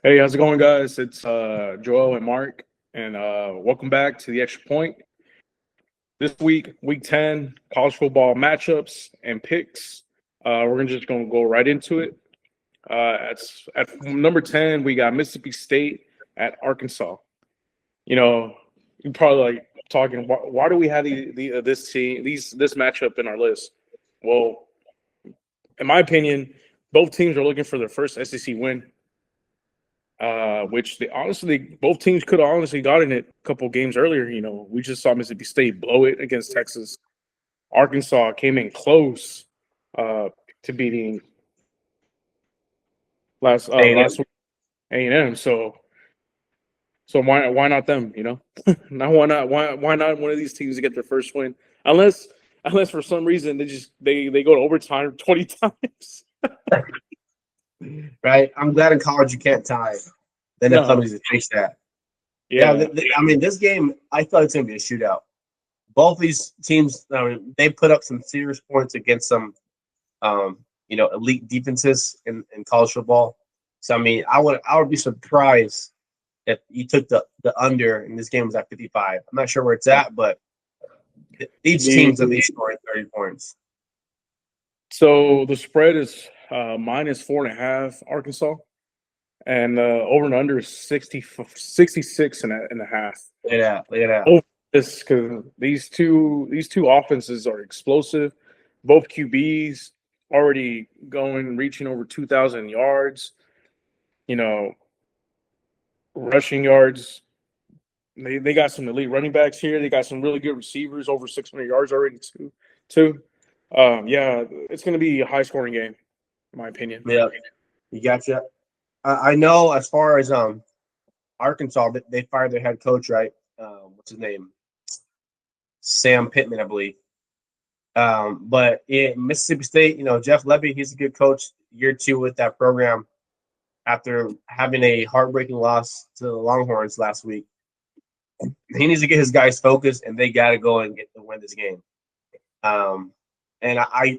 Hey, how's it going, guys? It's Joel and Mark, and welcome back to the Extra Point. This week, Week 10, college football matchups and picks. Just going to go right into it. At number 10, we got Mississippi State at Arkansas. You're probably like talking, why do we have this team, this matchup in our list? Well, in my opinion, both teams are looking for their first SEC win, which both teams could have honestly gotten it a couple games earlier. We just saw Mississippi State blow it against Texas. Arkansas came in close to beating last A&M. week A&M. So why not them? Now why not one of these teams to get their first win? Unless for some reason they go to overtime 20 times. Right? I'm glad in college you can't tie. Then the No, penalties to fix that. Yeah, yeah, I mean, this game, I thought it's going to be a shootout. Both these teams, they put up some serious points against some, elite defenses in college football. So, I mean, I would be surprised if you took the under and this game was at 55. I'm not sure where it's at, but each team's at least scoring 30 points. So the spread is minus 4.5 Arkansas, and over and under is 66 and a half. Look at that. Over this because these two offenses are explosive. Both QBs already reaching over 2,000 yards. You know, rushing yards. They got some elite running backs here. They got some really good receivers, over 600 yards already too. Yeah, it's going to be a high scoring game, in my opinion. Yeah, you gotcha. I know as far as Arkansas, they fired their head coach, right? What's his name? Sam Pittman, I believe. But in Mississippi State, Jeff Lebby, he's a good coach. Year two with that program after having a heartbreaking loss to the Longhorns last week. He needs to get his guys focused, and they got to go and get to win this game. And I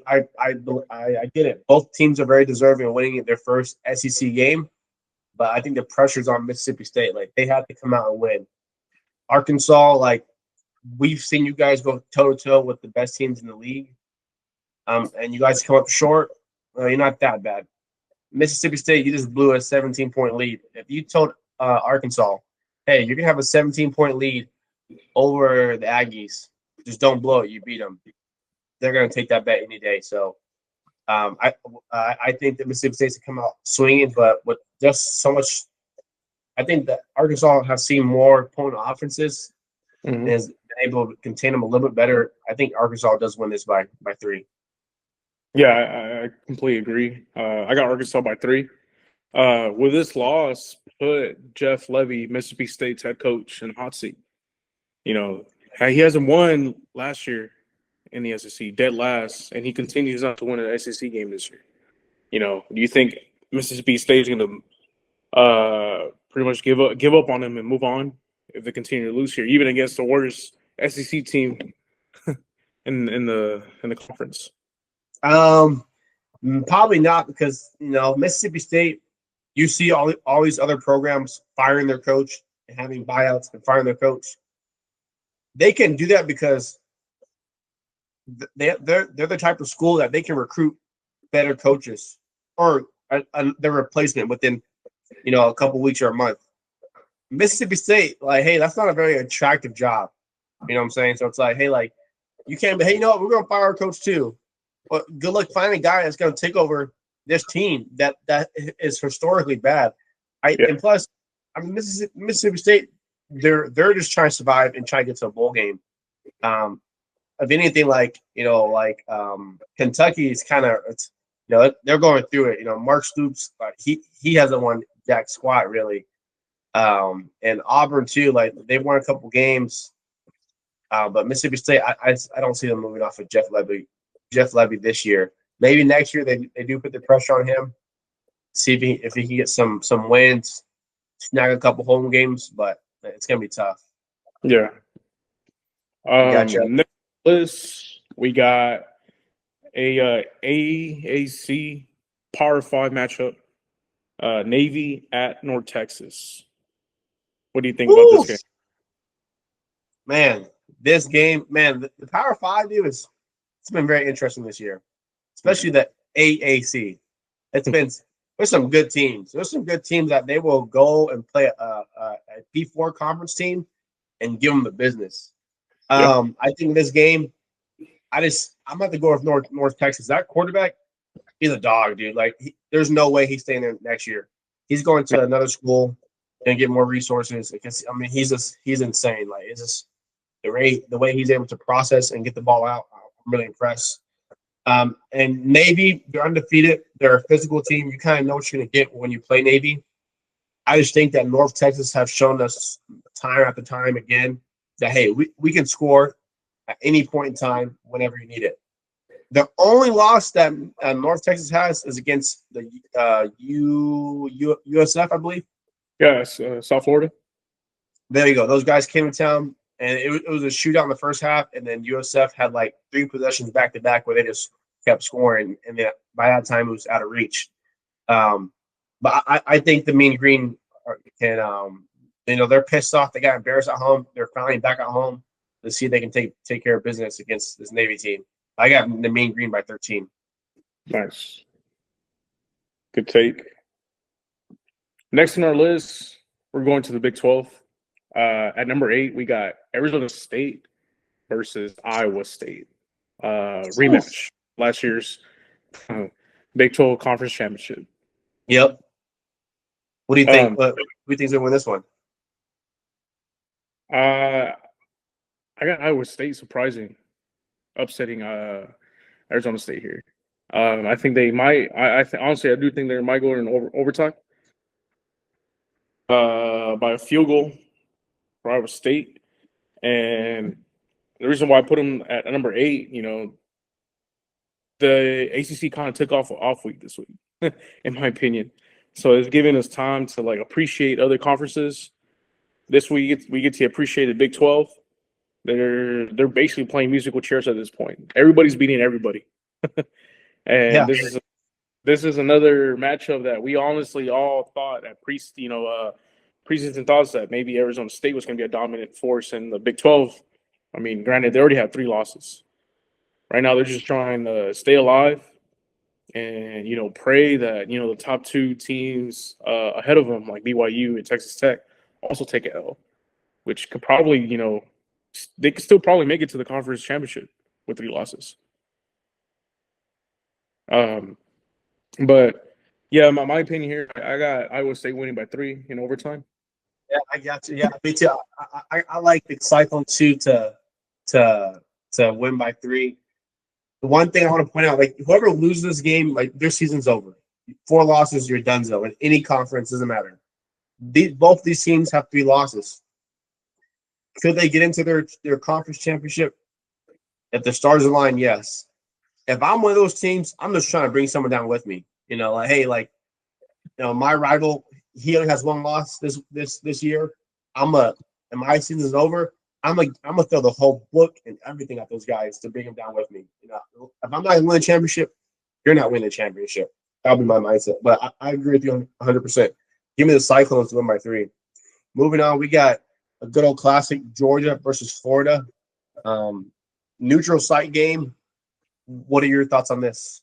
get it. Both teams are very deserving of winning their first SEC game, but I think the pressure's on Mississippi State. Like, they have to come out and win. Arkansas, like, we've seen you guys go toe to toe with the best teams in the league, and you guys come up short. You're not that bad. Mississippi State, you just blew a 17-point lead. If you told Arkansas, hey, you're gonna have a 17-point lead over the Aggies, just don't blow it. You beat them. They're gonna take that bet any day. So, I think that Mississippi State's come out swinging, but with just so much, I think that Arkansas has seen more opponent offenses and has been able to contain them a little bit better. I think Arkansas does win this by 3. Yeah, I completely agree. I got Arkansas by 3. With this loss, put Jeff Levy, Mississippi State's head coach, in the hot seat. He hasn't won last year in the SEC, dead last, and he continues not to win an SEC game this year. Do you think Mississippi State's going to pretty much give up on him and move on if they continue to lose here, even against the worst SEC team in the conference? Probably not, because Mississippi State, you see all these other programs firing their coach and having buyouts and firing their coach. They can do that because they're the type of school that they can recruit better coaches or their replacement within a couple weeks or a month. Mississippi State, like, hey, that's not a very attractive job. You know what I'm saying? So it's like, hey, like, you can't be, hey, you know what, we're gonna fire our coach too. But good luck finding a guy that's gonna take over this team that is historically bad. And plus, I mean, Mississippi State, they're just trying to survive and try to get to a bowl game. If anything, Kentucky is kind of, they're going through it. Mark Stoops, he hasn't won jack squat really. And Auburn too, like, they won a couple games. But Mississippi State, I don't see them moving off of Jeff Levy this year. Maybe next year they do put the pressure on him, see if he can get some wins, snag a couple home games, but it's gonna be tough. Yeah. Gotcha. Next list, we got a AAC Power 5 matchup. Navy at North Texas. What do you think about Woo! this game? Man, this game, man, the Power Five, dude, it's been very interesting this year, especially the AAC. It's been there's some good teams. There's some good teams that they will go and play a P4 conference team and give them the business. Yeah. I think this game, I'm about to go with North Texas. That quarterback, he's a dog, dude. Like, there's no way he's staying there next year. He's going to another school and get more resources. Because, I mean, he's insane. Like, it's just the way he's able to process and get the ball out. I'm really impressed. And Navy, they're undefeated. They're a physical team. You kind of know what you're going to get when you play Navy. I just think that North Texas have shown us time after time again that, hey, we can score at any point in time whenever you need it. The only loss that North Texas has is against the USF, I believe. Yeah, South Florida. There you go. Those guys came to town, and it was a shootout in the first half, and then USF had like 3 possessions back to back where they just kept scoring, and then by that time it was out of reach. But I think the Mean Green can, they're pissed off. They got embarrassed at home. They're finally back at home to see if they can take care of business against this Navy team. I got the Mean Green by 13. Nice. Good take. Next on our list, we're going to the Big 12. At number 8, we got Arizona State versus Iowa State. Rematch. Last year's Big 12 Conference Championship. Yep. What do you think? Who do you think's gonna win this one? I got Iowa State upsetting Arizona State here. I think they might. Honestly, I do think they might go in overtime. By a field goal for Iowa State, and the reason why I put them at number 8, the ACC kind of took off week this week, in my opinion. So it's giving us time to appreciate other conferences. This week we get to appreciate the Big 12. They're basically playing musical chairs at this point. Everybody's beating everybody, and Yeah. this is another matchup that we honestly all thought at preseason thoughts that maybe Arizona State was going to be a dominant force in the Big 12. I mean, granted, they already have 3 losses. Right now, they're just trying to stay alive and, pray that, the top 2 teams ahead of them, like BYU and Texas Tech, also take an L, which could probably, they could still probably make it to the conference championship with 3 losses. But, yeah, my opinion here, I got Iowa State winning by 3 in overtime. Yeah, I got you. Yeah, me too. I like the Cyclone 2 to win by 3. The one thing I want to point out, whoever loses this game, their season's over. 4 losses, you're donezo. In any conference, doesn't matter. Both these teams have 3 losses. Could they get into their conference championship? If the stars align, yes. If I'm one of those teams, I'm just trying to bring someone down with me. My rival, he only has 1 loss this year. And my season's over. I'm gonna throw the whole book and everything at those guys to bring them down with me. If I'm not gonna win a championship, you're not winning a championship. That'll be my mindset. But I agree with you 100%. Give me the Cyclones to win by 3. Moving on, we got a good old classic, Georgia versus Florida. Neutral site game. What are your thoughts on this?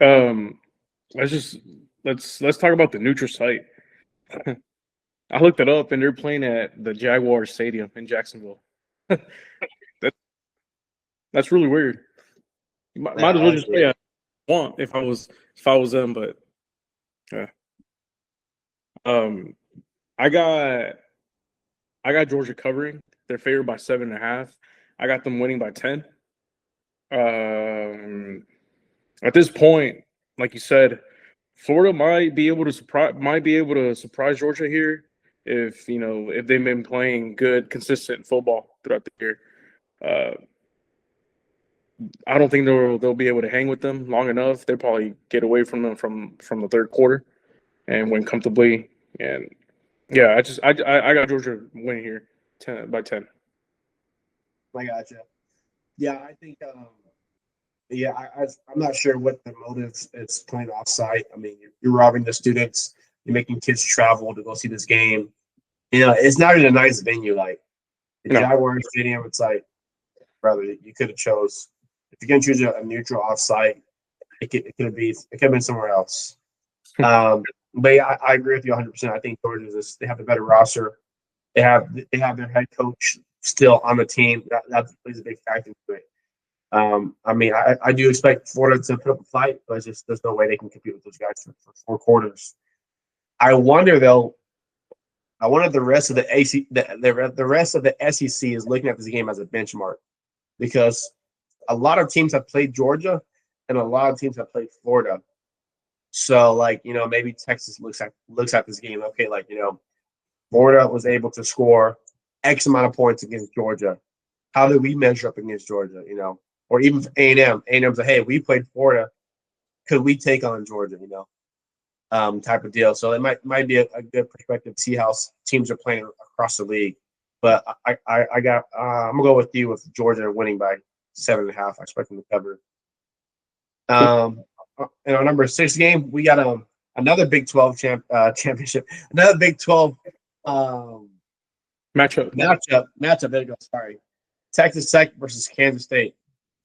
Let's talk about the neutral site. I looked it up, and they're playing at the Jaguar Stadium in Jacksonville. That's really weird. You might as well just play at one if I was them, but yeah. I got Georgia covering. They're favored by 7.5. I got them winning by 10. At this point, like you said, Florida might be able to surprise Georgia here if they've been playing good, consistent football throughout the year. I don't think they'll be able to hang with them long enough. They'll probably get away from them from the third quarter and win comfortably. And yeah, I got Georgia winning here 10 by 10. I gotcha. Yeah, I think Yeah, I'm not sure what the motive is playing offsite. I mean, you're robbing the students. You're making kids travel to go see this game. It's not in a nice venue like the No. Jaguars Stadium. It's like, brother, you could have chose if you're gonna choose a neutral offsite. It could have been somewhere else. But yeah, I agree with you 100%. I think Georgia they have a better roster. They have their head coach still on the team. That plays a big factor into it. I mean, I do expect Florida to put up a fight, but it's just there's no way they can compete with those guys for 4 quarters. I wonder though. I wonder if the rest of the AC, the rest of the SEC is looking at this game as a benchmark because a lot of teams have played Georgia and a lot of teams have played Florida. So, maybe Texas looks at this game. Okay, Florida was able to score X amount of points against Georgia. How did we measure up against Georgia? Or even A&M. A&M's like, hey, we played Florida. Could we take on Georgia? Type of deal. So it might be a good perspective to see how teams are playing across the league. But I'm gonna go with you with Georgia winning by 7.5. I expect them to cover. In our number 6 game, we got another Big 12 championship, another Big 12 Matchup. There you go. Sorry, Texas Tech versus Kansas State.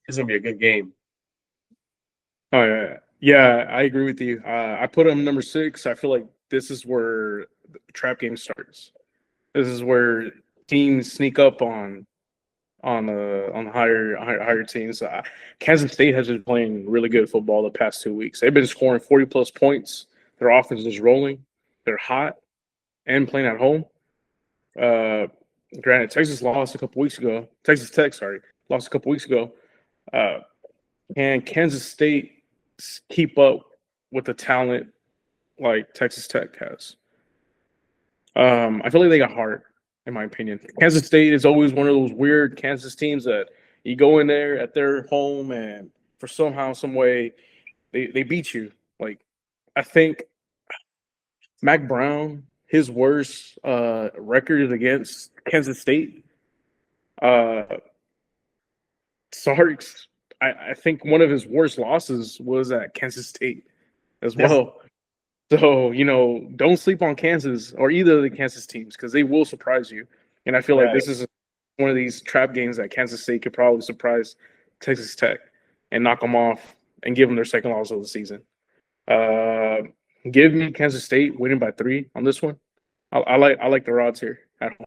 This is gonna be a good game. Oh yeah, I agree with you. I put them number 6. I feel like this is where the trap game starts. This is where teams sneak up on higher teams. Kansas State has been playing really good football the past 2 weeks. They've been scoring 40+ points. Their offense is rolling. They're hot and playing at home. Granted, Texas lost a couple weeks ago. Texas Tech, sorry, lost a couple weeks ago. Can Kansas State keep up with the talent like Texas Tech has? I feel like they got heart, in my opinion. Kansas State is always one of those weird Kansas teams that you go in there at their home and for somehow, some way, they beat you. Like, I think Mac Brown, his worst record is against Kansas State. Sark's, I think one of his worst losses was at Kansas State as well. So, don't sleep on Kansas or either of the Kansas teams because they will surprise you. And I feel like this is one of these trap games that Kansas State could probably surprise Texas Tech and knock them off and give them their second loss of the season. Give me Kansas State winning by 3 on this one. I like the odds here at home.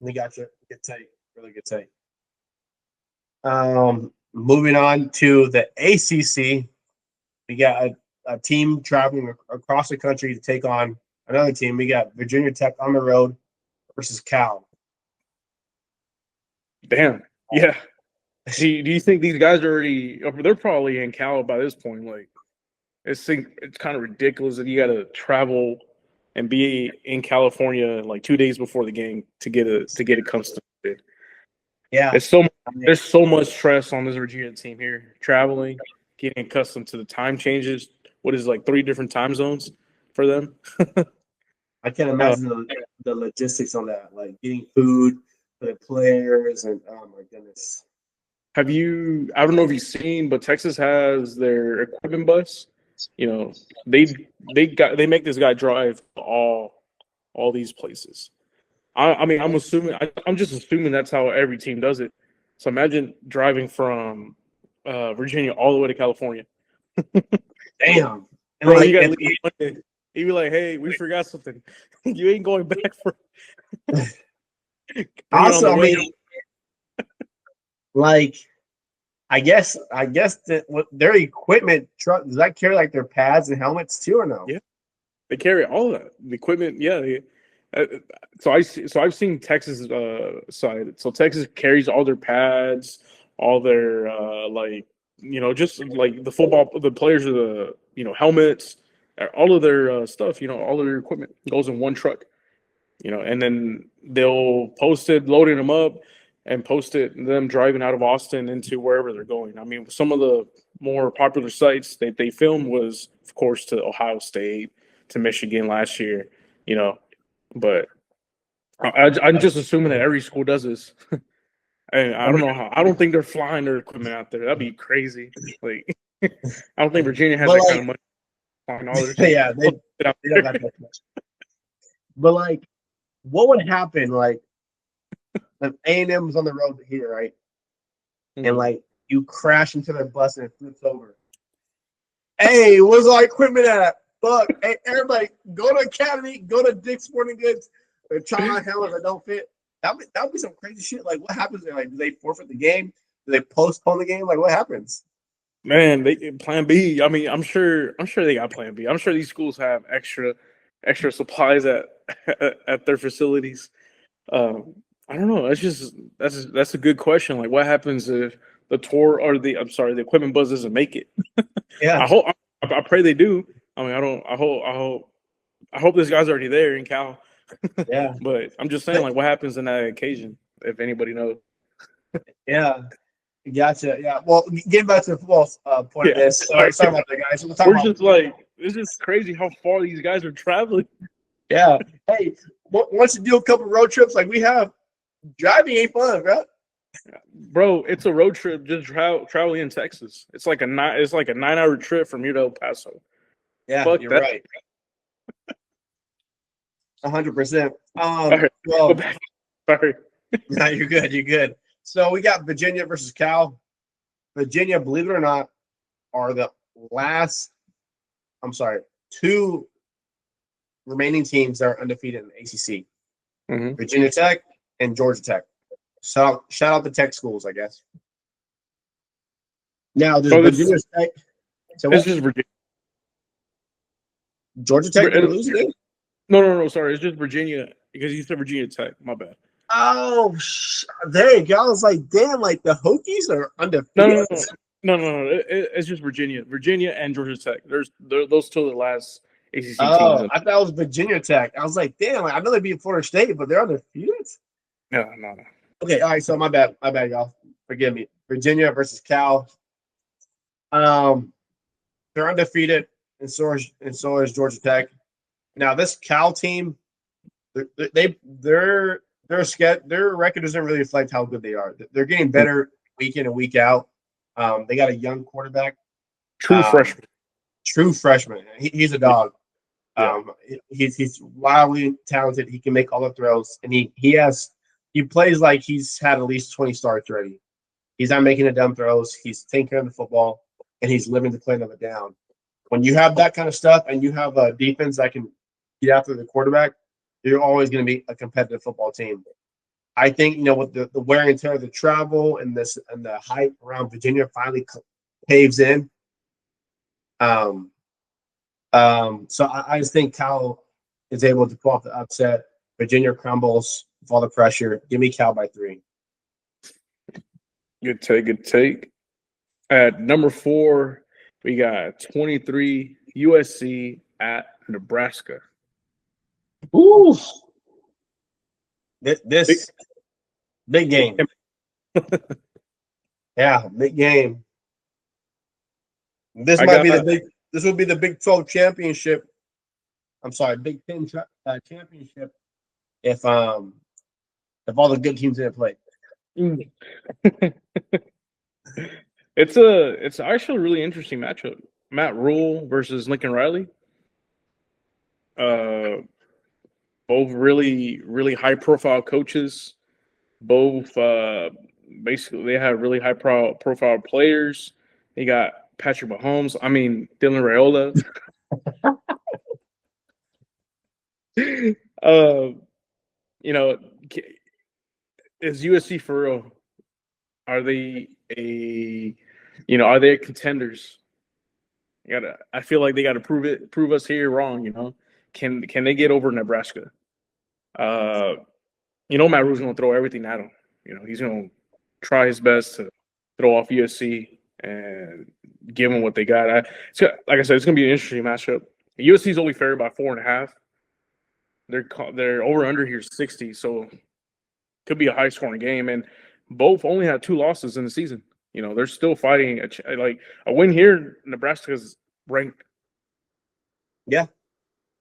We got you. Good take. Really good take. Moving on to the ACC, we got a team traveling across the country to take on another team. We got Virginia Tech on the road versus Cal. Damn. Yeah. Do you think these guys are already? They're probably in Cal by this point. Like, it's kind of ridiculous that you got to travel and be in California like 2 days before the game to get accustomed to it. Yeah, there's so much stress on this Virginia team here. Traveling, getting accustomed to the time changes. What is 3 different time zones for them? I can't imagine the logistics on that, like getting food for the players, and oh my goodness. I don't know if you've seen, but Texas has their equipment bus. They make this guy drive all these places. I mean, I'm just assuming that's how every team does it. So imagine driving from Virginia all the way to California. Damn. And bro, you gotta leave Monday. He'd be like, "Hey, we forgot something. You ain't going back for." Also, I mean, I guess that their equipment truck does that carry their pads and helmets too, or no? Yeah, they carry all that the equipment. Yeah, so I've seen Texas side. So Texas carries all their pads, all their just like the football, the players of the helmets, all of their stuff. All of their equipment goes in one truck. And then they'll post it, loading them up, and post it them driving out of Austin into wherever they're going. I mean, some of the more popular sites that they filmed was, of course, to Ohio State, to Michigan last year. But I'm just assuming that every school does this. And I don't know how. I don't think they're flying their equipment out there. That'd be crazy. Like, I don't think Virginia has But that kind like, of money flying all their yeah, stuff out they don't there. got that much. But like, what would happen like if A&M was on the road here, right? And like you crash into their bus and it flips over. Hey, where's our equipment at? Fuck. Hey, everybody, go to Academy, go to Dick's Sporting Goods. They're trying on helmets that don't fit. That'd be some crazy shit. Like, what happens there? Like, do they forfeit the game? Do they postpone the game? Like, what happens? Man, they plan B. I mean, I'm sure they got plan B. I'm sure these schools have extra supplies at their facilities. I don't know. That's a good question. Like, what happens if the tour or the equipment buzz doesn't make it? Yeah, I pray they do. I mean, I hope this guy's already there in Cal. yeah, But I'm just saying, like, what happens in that occasion if anybody knows? yeah. Gotcha. Yeah. Well, getting back to the football point of Yeah, this. Sorry about that, guys. We're talking we're about. just like it's just crazy how far these guys are traveling. Yeah. Hey, once you do a couple road trips like we have, driving ain't fun, bro. Bro, it's a road trip just traveling in Texas. It's like a 9-hour trip from here to El Paso. Yeah, Fuck you're that. right. 100%. All right, go Well, back. Sorry. no, you're good. You're good. So we got Virginia versus Cal. Virginia, believe it or not, are the last. I'm sorry, two remaining teams that are undefeated in the ACC. Mm-hmm. Virginia Tech and Georgia Tech. Shout out the tech schools, I guess. Now, does Virginia Tech? So It's just Virginia. Georgia Tech didn't lose again? No. Sorry, it's just Virginia because you said Virginia Tech. My bad. Oh, there you go. I was like, damn, like the Hokies are undefeated. No. It's just Virginia and Georgia Tech. Those two are the last ACC teams. Oh, I thought it was Virginia Tech. I was like, damn, like, I know they beat Florida State, but they're undefeated. No. Okay, all right. So my bad, y'all. Forgive me. Virginia versus Cal. They're undefeated, and so is Georgia Tech. Now this Cal team, their record doesn't really reflect how good they are. They're getting better week in and week out. They got a young quarterback, True freshman. He's a dog. Yeah. He's wildly talented. He can make all the throws, and he plays like he's had at least 20 starts already. He's not making the dumb throws. He's taking care of the football, and he's living to play another down. When you have that kind of stuff, and you have a defense that can get after the quarterback, you're always going to be a competitive football team. I think with the wear and tear of the travel and the hype around Virginia finally caves in. So I just think Cal is able to pull off the upset. Virginia crumbles with all the pressure. Give me Cal by 3. Good take. At number 4, we got 23 USC at Nebraska. Ooh. This big game. Yeah, big game. This will be the Big 12 championship. I'm sorry, Big 10 championship if all the good teams didn't play. It's actually a really interesting matchup. Matt Rule versus Lincoln Riley. Both really, really high profile coaches. Both basically they have really high profile players. They got Patrick Mahomes. I mean Dylan Raiola. Is USC for real? Are they are they contenders? I feel like they gotta prove us here wrong, Can they get over Nebraska? Matt Rule's gonna throw everything at him. He's gonna try his best to throw off USC and give them what they got. Like I said, it's gonna be an interesting matchup. USC's only favored by 4.5. They're over under here 60, so could be a high scoring game. And both only had 2 losses in the season. They're still fighting a win here. Nebraska's ranked. Yeah,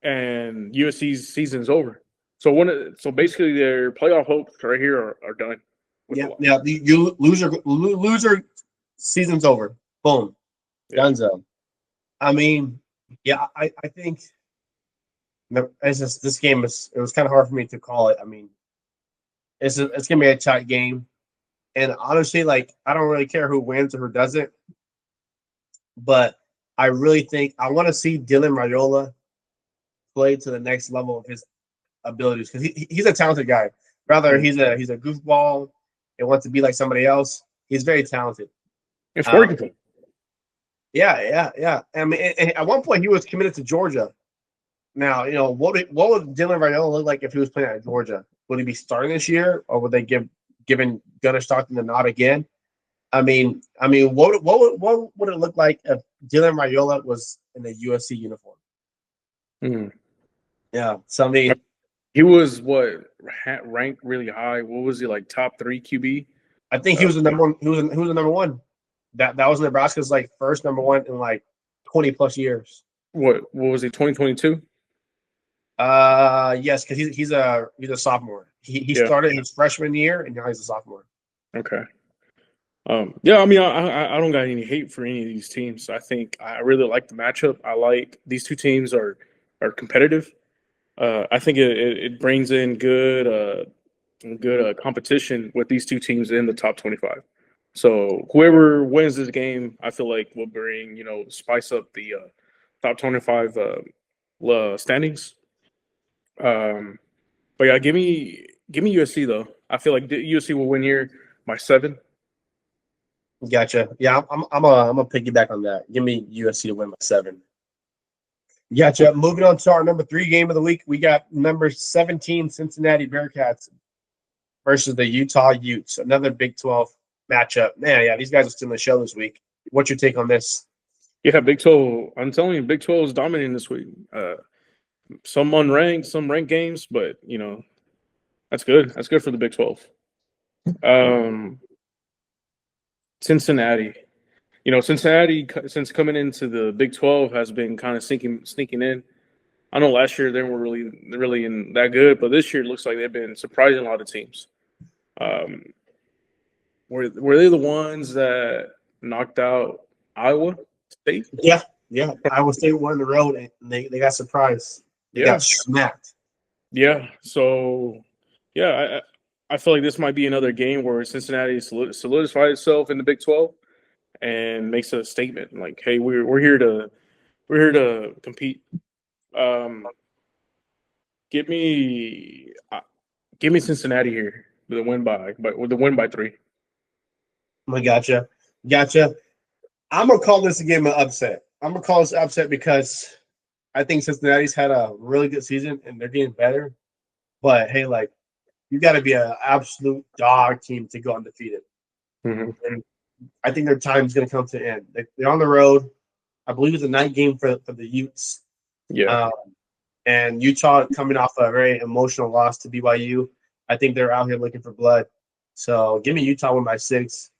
and USC's season is over. So basically their playoff hopes right here are done. Yeah, yeah. You loser season's over. Boom, Yeah. Dunzo. I mean, yeah, I think it's just this game is it was kind of hard for me to call it. I mean, it's gonna be a tight game, and honestly, like I don't really care who wins or who doesn't, but I really think I want to see Dylan Raiola play to the next level of his abilities because he's a talented guy. Rather, he's a goofball and wants to be like somebody else. He's very talented. It's working. Yeah. I mean, and at one point he was committed to Georgia. Now, what would Dylan Raiola look like if he was playing at Georgia? Would he be starting this year, or would they giving Gunnar Stockton the nod again? I mean, what would it look like if Dylan Raiola was in a USC uniform? Mhm. Yeah, so I mean, He was ranked really high. What was he like, top 3 QB? I think he was the number one. He was the number one. That was Nebraska's like first number one in like 20 plus years. What was he, 2022? Yes, because he's a sophomore. He Yeah. started his freshman year and now he's a sophomore. Okay. Yeah, I mean, I don't got any hate for any of these teams. I think I really like the matchup. I like these two teams are competitive. I think it brings in good competition with these two teams in the top 25. So whoever wins this game, I feel like will bring spice up the top 25 standings. But yeah, give me USC though. I feel like USC will win here by 7. Gotcha. Yeah, I'm a piggyback on that. Give me USC to win by 7. Gotcha. Moving on to our number 3 game of the week, we got number 17 Cincinnati Bearcats versus the Utah Utes. Another Big 12 matchup. Man, yeah, these guys are still in the show this week. What's your take on this? Yeah, Big 12. I'm telling you, Big 12 is dominating this week. Some unranked, some ranked games, but that's good. That's good for the Big 12. Cincinnati. Cincinnati, since coming into the Big 12, has been kind of sneaking in. I know last year they weren't really in that good, but this year it looks like they've been surprising a lot of teams. Were they the ones that knocked out Iowa State? Yeah. Iowa State won the road and they got surprised. They got smacked. Yeah. So, yeah, I feel like this might be another game where Cincinnati solidified itself in the Big 12 and makes a statement like, "Hey, we're here to compete." Give me Cincinnati here with a win by 3. I gotcha. I'm gonna call this a game of upset. I'm gonna call this upset because I think Cincinnati's had a really good season and they're getting better. But hey, like you got to be an absolute dog team to go undefeated. Mm-hmm. And I think their time is going to come to an end. They're on the road. I believe it's a night game for the Utes. Yeah. And Utah coming off a very emotional loss to BYU. I think they're out here looking for blood. So give me Utah win by 6.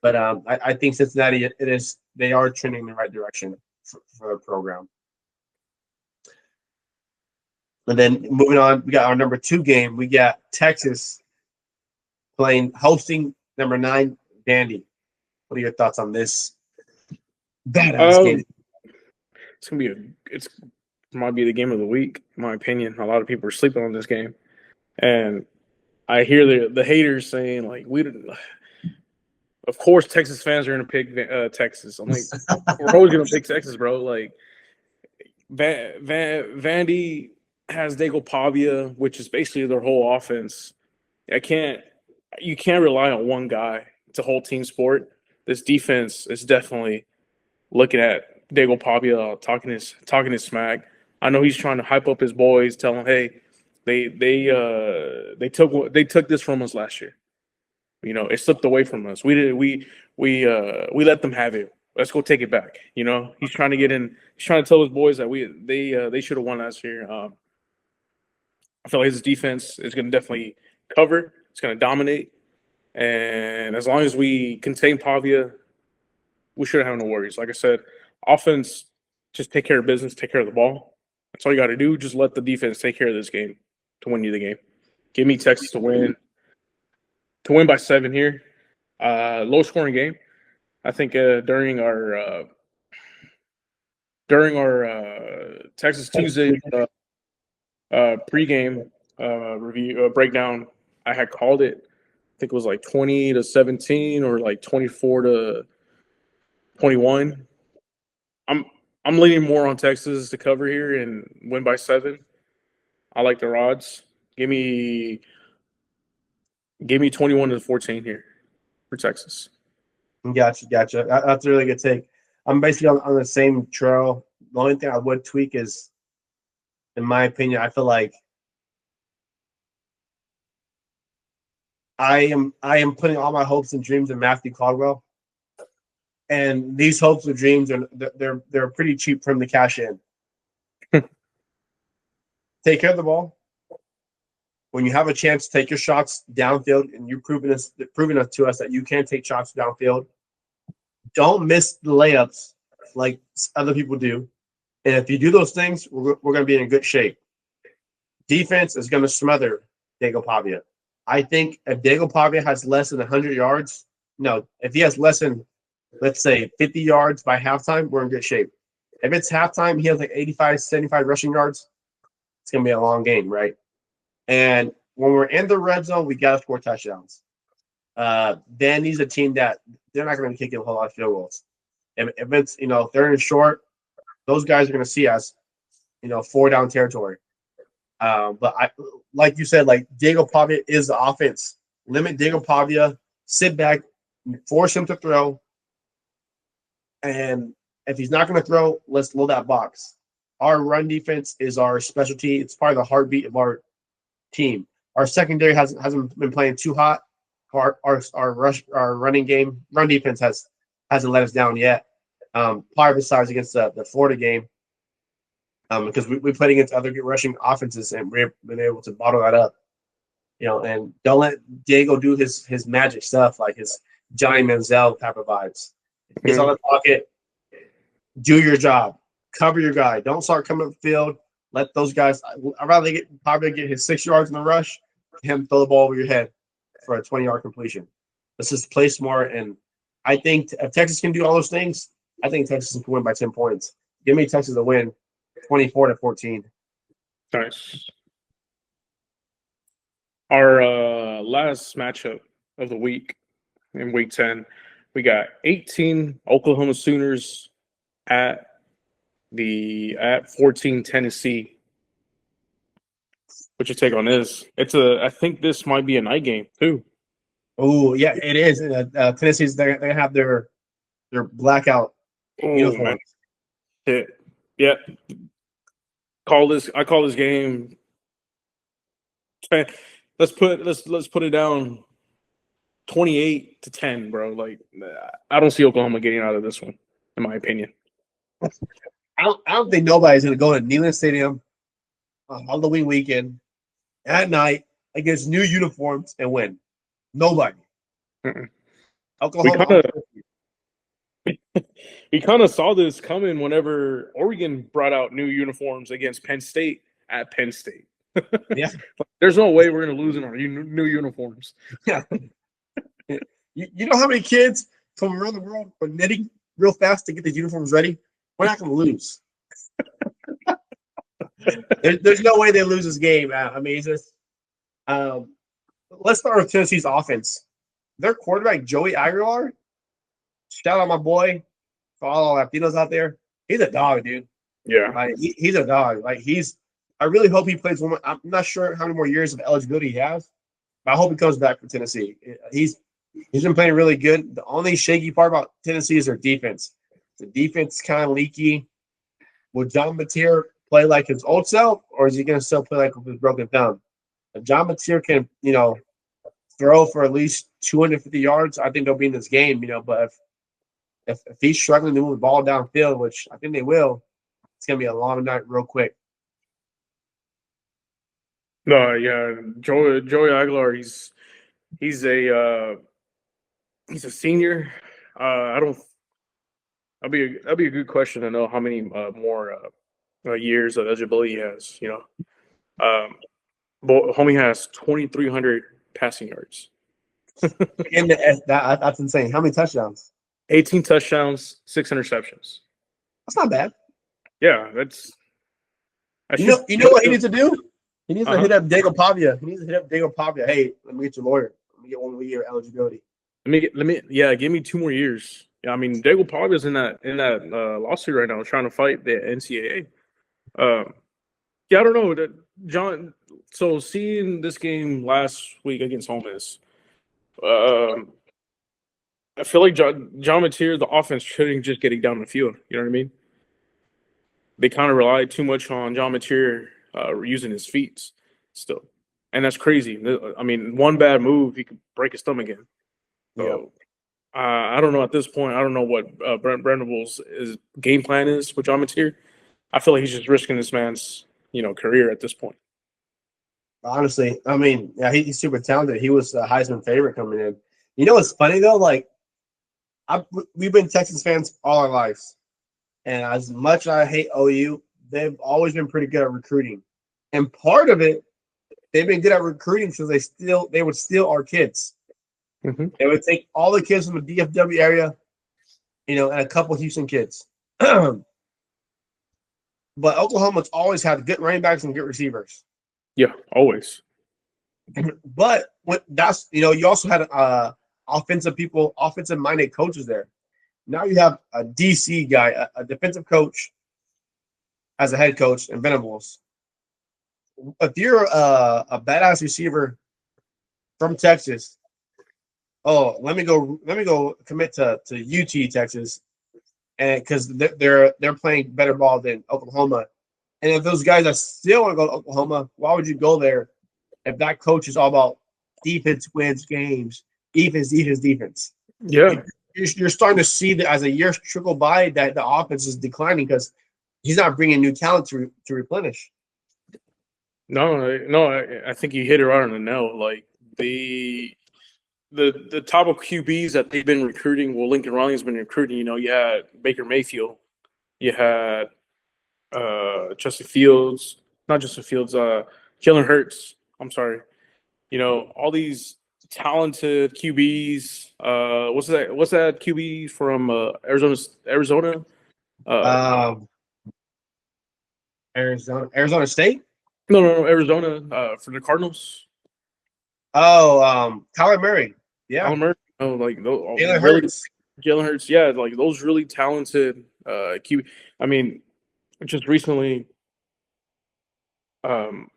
But I think Cincinnati, they are trending in the right direction for the program. And then moving on, we got our number 2 game. We got Texas hosting number 9 Vandy. What are your thoughts on this badass game? It might be the game of the week, in my opinion. A lot of people are sleeping on this game, and I hear the haters saying like, of course Texas fans are going to pick Texas. I'm like, we're always going to pick Texas, bro. Like Vandy has Dago Pavia, which is basically their whole offense. You can't rely on one guy. It's a whole team sport. This defense is definitely looking at Dago Pavia talking his smack. I know he's trying to hype up his boys, tell them, hey, they took this from us last year. It slipped away from us. We let them have it. Let's go take it back. He's trying to get in. He's trying to tell his boys that they should have won last year. I feel like his defense is going to definitely cover. It's going to dominate, and as long as we contain Pavia, we shouldn't have no worries. Like I said, offense, just take care of business, take care of the ball. That's all you got to do. Just let the defense take care of this game to win you the game. Give me Texas to win. to win by 7 here. Low scoring game. I think during our Texas Tuesday pregame review breakdown, I had called it. I think it was like 20-17 or like 24-21. I'm leaning more on Texas to cover here and win by 7. I like the odds. Give me 21-14 here for Texas. Gotcha. That's a really good take. I'm basically on the same trail. The only thing I would tweak is, in my opinion, I feel like I am putting all my hopes and dreams in Matthew Caldwell, and these hopes and dreams they're pretty cheap for him to cash in. Take care of the ball. When you have a chance to take your shots downfield, and you've proven to us that you can take shots downfield, don't miss the layups like other people do. And if you do those things, we're going to be in good shape. Defense is going to smother Diego Pavia. I think if Diego Pavia has less than 100 yards, if he has less than, let's say, 50 yards by halftime, we're in good shape. If it's halftime, he has like 85, 75 rushing yards, it's going to be a long game, right? And when we're in the red zone, we got to score touchdowns. Vandy's a team that they're not going to be kicking a whole lot of field goals. If it's, third and short, those guys are going to see us, 4-down territory. But like you said, like Diego Pavia is the offense. Limit Diego Pavia, sit back, force him to throw. And if he's not going to throw, let's load that box. Our run defense is our specialty. It's part of the heartbeat of our team. Our secondary hasn't been playing too hot. Our run defense hasn't let us down yet. Part besides against the Florida game, because we played against other rushing offenses and we've been able to bottle that up. And don't let Diego do his magic stuff like his Johnny Manziel type of vibes. He's on the pocket. Do your job. Cover your guy. Don't start coming up the field. Let those guys. I'd rather probably get his 6 yards in the rush, him throw the ball over your head for a 20-yard completion. Let's just play smart. And I think if Texas can do all those things, I think Texas can win by 10 points. Give me Texas to win 24-14. Nice. Our last matchup of the week in Week 10, we got 18 Oklahoma Sooners at 14 Tennessee. What's your take on this? I think this might be a night game too. Oh yeah, it is. Tennessee's they have their blackout uniforms. Yeah. I call this game. Let's put it down 28-10, bro. Like I don't see Oklahoma getting out of this one, in my opinion. I don't think nobody's going to go to Neyland Stadium on Halloween weekend at night against new uniforms and win. Nobody. Oklahoma. We kind of saw this coming whenever Oregon brought out new uniforms against Penn State at Penn State. Yeah. There's no way we're going to lose in our new uniforms. Yeah. You know how many kids from around the world are knitting real fast to get these uniforms ready? We're not going to lose. There's no way they lose this game. I mean, it's just, let's start with Tennessee's offense. Their quarterback, Joey Aguilar, shout out my boy, for all Latinos out there. He's a dog, dude. Yeah. Like, he's a dog. Like, I really hope he plays one more. I'm not sure how many more years of eligibility he has, but I hope he comes back for Tennessee. He's been playing really good. The only shaky part about Tennessee is their defense. The defense is kind of leaky. Will John Mateer play like his old self, or is he going to still play like with his broken thumb? If John Mateer can, throw for at least 250 yards, I think they'll be in this game, But if he's struggling to move the ball downfield, which I think they will, it's going to be a long night real quick. No, yeah, Joey Aguilar, he's a senior. That'd be a good question to know how many more years of eligibility he has. But homie has 2,300 passing yards. That's insane. How many touchdowns? 18 touchdowns, 6 interceptions. That's not bad. Yeah, that's I You should. know what he needs to do? He needs to Uh-huh. hit up Diego Pavia. He needs to hit up Diego Pavia. Hey, let me get your lawyer. Let me get 1 year eligibility. Give me 2 more years. Yeah, I mean, Dago Paga's in that lawsuit right now, trying to fight the NCAA. Yeah, I don't know that John. So seeing this game last week against Ole Miss, um, I feel like John Mateer, the offense shouldn't just getting down the field. You know what I mean? They kind of relied too much on John Mateer using his feet still, and that's crazy. I mean, one bad move, he could break his thumb again. Yeah. So I don't know at this point. I don't know what Brent Venables' his game plan is with John Mateer. I feel like he's just risking this man's career at this point. Honestly, I mean, yeah, he's super talented. He was a Heisman favorite coming in. You know what's funny though? Like, we've been Texas fans all our lives, and as much as I hate OU, they've always been pretty good at recruiting. And part of it, they've been good at recruiting because they would steal our kids. Mm-hmm. They would take all the kids from the DFW area, and a couple Houston kids. But Oklahoma's always had good running backs and good receivers. Yeah, always. But you also had offensive minded coaches there. Now you have a DC guy, a defensive coach as a head coach, and Venables. If you're a badass receiver from Texas, let me go commit to UT Texas, and because they're playing better ball than Oklahoma. And if those guys are still want to go to Oklahoma, why would you go there if that coach is all about defense wins games, defense? Yeah. You're starting to see that as the years trickle by that the offense is declining because he's not bringing new talent to replenish. No. I think you hit it right on the nail. Like the top of QBs that they've been recruiting. Well, Lincoln Riley's been recruiting. You had Baker Mayfield. You had Justin Fields. Not Justin Fields. Jalen Hurts. I'm sorry. All these talented QBs. What's that QB from Arizona? Arizona State. No, Arizona. For the Cardinals. Kyler Murray. Yeah. Kyler Murray. Oh, like those Jalen really, Hurts. Jalen Hurts. Yeah, like those really talented QB. I mean, just recently, um,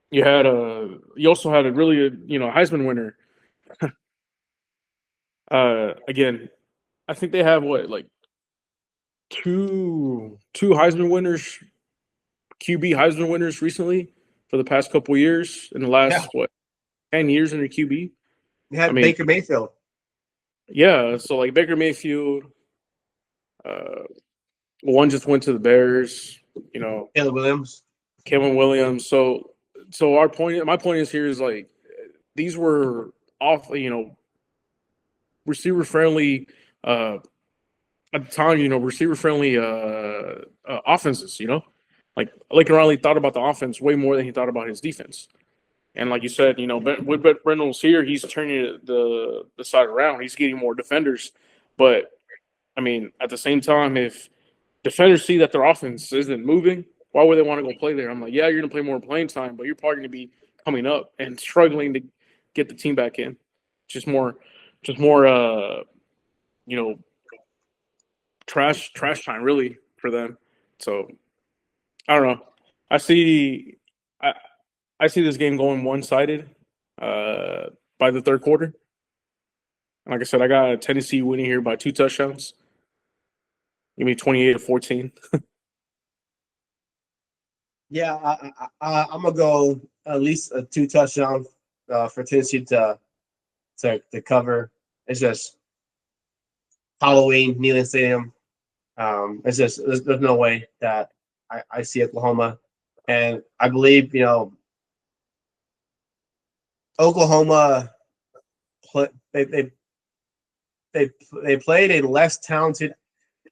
you also had a really Heisman winner. Again, I think they have what, like two Heisman winners, QB Heisman winners recently for the past couple years in the last 10 years in the QB. They had Baker Mayfield. Yeah, so like Baker Mayfield, one just went to the Bears. Caleb Williams. So my point is here is like these were off, receiver friendly at the time, receiver friendly offenses, like Lincoln Riley thought about the offense way more than he thought about his defense. And like you said, with Reynolds here, he's turning the side around. He's getting more defenders. But I mean, at the same time, if defenders see that their offense isn't moving, why would they want to go play there? I'm like, yeah, you're going to play more playing time, but you're probably going to be coming up and struggling to get the team back in. Just more, trash time really for them. So I don't know. I see this game going one-sided by the third quarter. Like I said, I got Tennessee winning here by 2 touchdowns. Give me 28-14. Yeah, I'm gonna go at least a 2 touchdown for Tennessee to cover. It's just Halloween, Neyland Stadium. It's just there's no way that I see Oklahoma, and I believe Oklahoma. They played a less talented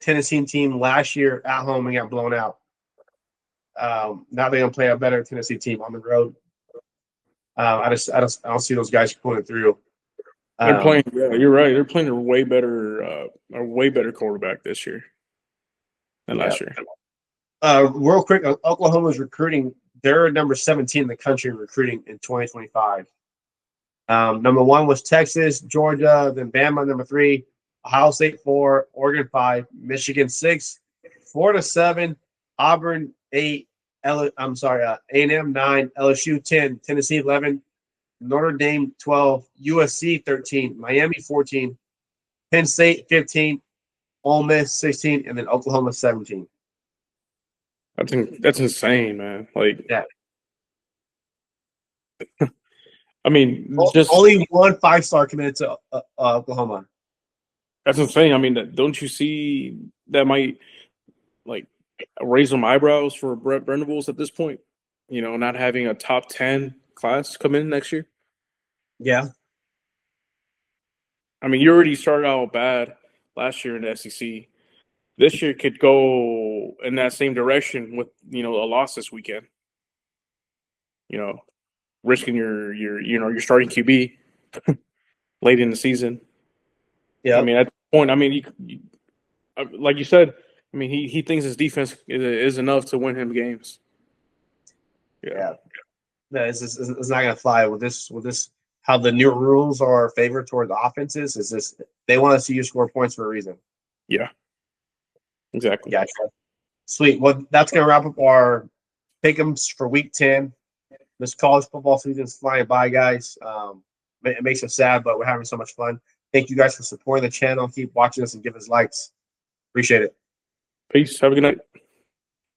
Tennessee team last year at home and got blown out. Now they're gonna play a better Tennessee team on the road. I don't see those guys pulling it through. They're playing. Yeah, you're right. They're playing a way better quarterback this year than last year. Real quick, Oklahoma's recruiting. They're number 17 in the country in recruiting in 2025. Number 1 was Texas, Georgia, then Bama, number 3, Ohio State 4, Oregon 5, Michigan 6, Florida 7, Auburn 8, A&M 9, LSU 10, Tennessee 11, Notre Dame 12, USC 13, Miami 14, Penn State 15, Ole Miss 16, and then Oklahoma 17. That's insane, man. Like, yeah. I mean, just only 1 5-star committed to Oklahoma. That's insane. I mean, don't you see that might like raise some eyebrows for Brett Venables at this point? You know, not having a top 10 class come in next year. Yeah. I mean, you already started out bad last year in the SEC. This year could go in that same direction with, a loss this weekend. Risking your starting QB late in the season. Yeah. I mean, at the point, I mean, like you said, I mean, he thinks his defense is enough to win him games. Yeah. No, it's not going to fly with this. How the new rules are favored toward the offenses is this. They want to see you score points for a reason. Yeah. Exactly. Gotcha. Sweet. Well, that's going to wrap up our pick'ems for Week 10. This college football season is flying by, guys. It makes us sad, but we're having so much fun. Thank you guys for supporting the channel. Keep watching us and give us likes. Appreciate it. Peace. Have a good night.